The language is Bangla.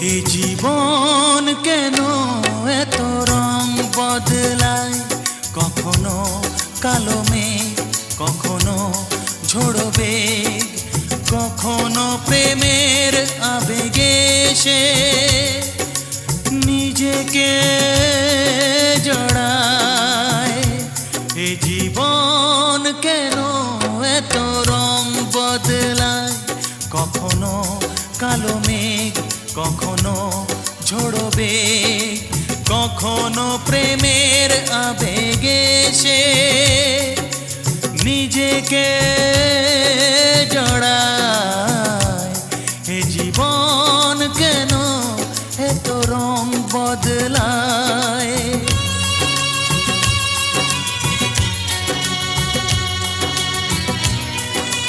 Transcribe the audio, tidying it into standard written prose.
এ জীবন কেন এত রং বদলায়, কখনো কালো মেঘ, কখনো ঝোড়ো বেগ, কখনো প্রেমের আবেগে সে নিজেকে জড়ায়। এ জীবন কেন এত রং বদলায়, কখনো কালো মেঘ, কখনো ঝোড়ো বেগ, কখনো প্রেমের আবেগে সে নিজেকে